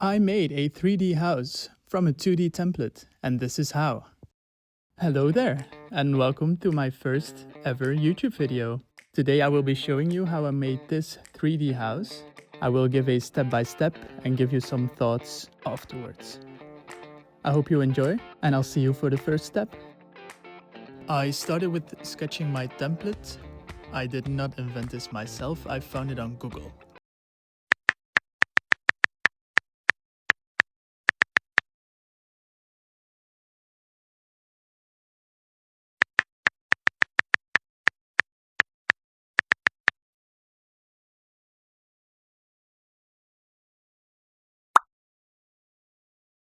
I made a 3D house from a 2D template, and this is how. Hello there, and welcome to my first ever YouTube video. Today I will be showing you how I made this 3D house. I will give a step-by-step and give you some thoughts afterwards. I hope you enjoy, and I'll see you for the first step. I started with sketching my template. I did not invent this myself, I found it on Google.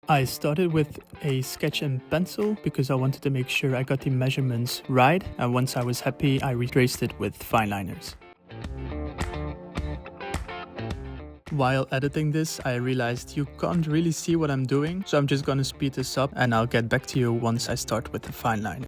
I started with a sketch and pencil because I wanted to make sure I got the measurements right, and once I was happy I retraced it with fine liners. While editing this, I realized you can't really see what I'm doing, so I'm just gonna speed this up and I'll get back to you once I start with the fine liner.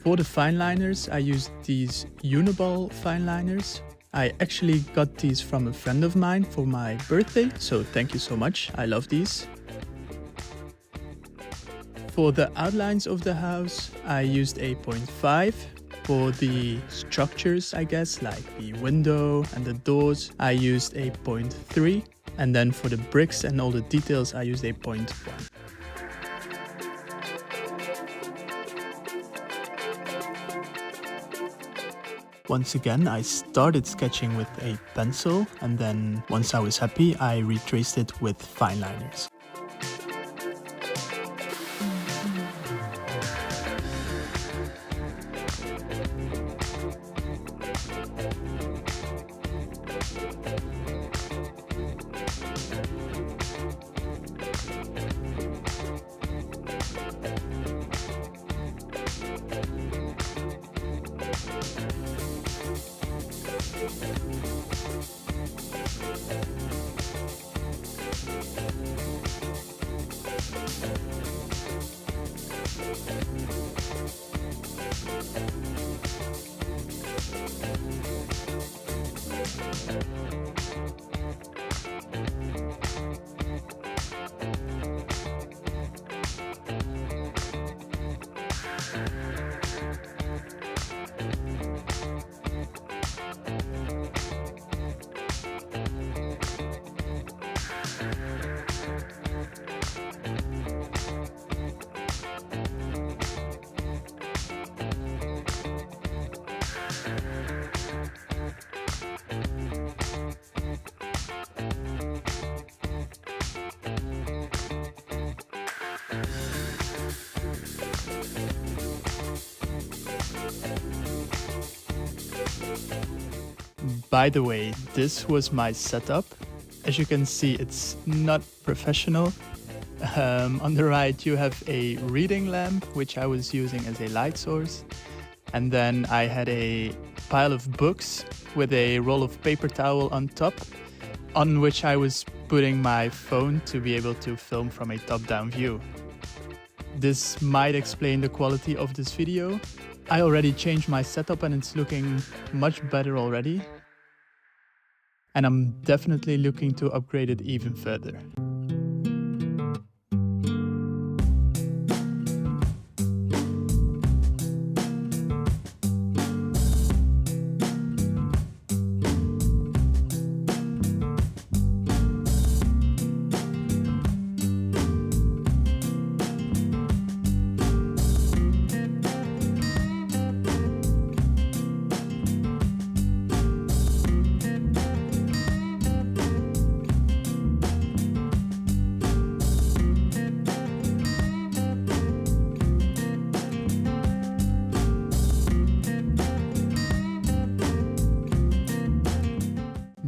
For the fine liners, I used these Uniball fine liners. I actually got these from a friend of mine for my birthday, so thank you so much, I love these. For the outlines of the house, I used a 0.5. For the structures, I guess, like the window and the doors, I used a 0.3. And then for the bricks and all the details, I used a 0.1. Once again, I started sketching with a pencil, and then once I was happy, I retraced it with fine liners. By the way, this was my setup. As you can see, it's not professional. On the right you have a reading lamp, which I was using as a light source. And then I had a pile of books with a roll of paper towel on top, on which I was putting my phone to be able to film from a top-down view. This might explain the quality of this video. I already changed my setup and it's looking much better already. And I'm definitely looking to upgrade it even further.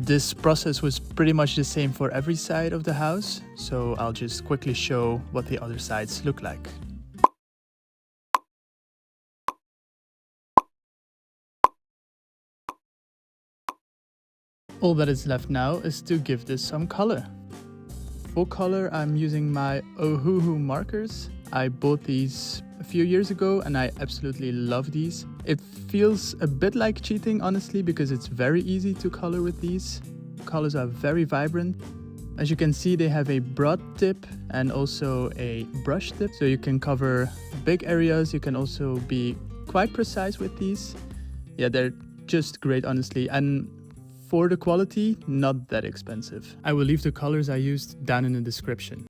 This process was pretty much the same for every side of the house, so I'll just quickly show what the other sides look like. All that is left now is to give this some color. For color, I'm using my Ohuhu markers. I bought these a few years ago and I absolutely love these. It feels a bit like cheating, honestly, because it's very easy to color with these. Colors are very vibrant. As you can see, they have a broad tip and also a brush tip, so you can cover big areas. You can also be quite precise with these. Yeah, they're just great, honestly, and for the quality, not that expensive. I will leave the colors I used down in the description.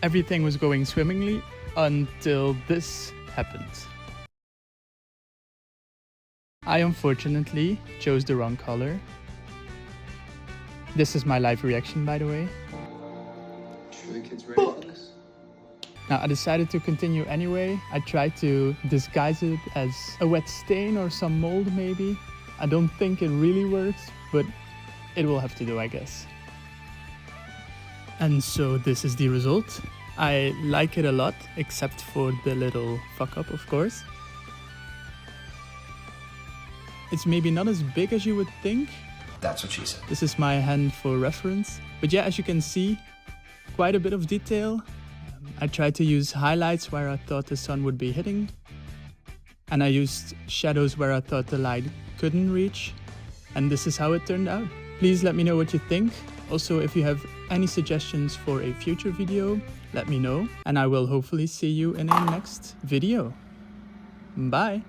everything was going swimmingly until this happened. I unfortunately chose the wrong color. This is my live reaction, by the way. Sure the kid's ready for this? Now, I decided to continue anyway. I tried to disguise it as a wet stain or some mold maybe. I don't think it really works, but it will have to do, I guess. And so this is the result. I like it a lot, except for the little fuck up, of course. It's maybe not as big as you would think. That's what she said. This is my hand for reference. But yeah, as you can see, quite a bit of detail. I tried to use highlights where I thought the sun would be hitting. And I used shadows where I thought the light couldn't reach. And this is how it turned out. Please let me know what you think. Also, if you have any suggestions for a future video, let me know. And I will hopefully see you in a next video. Bye!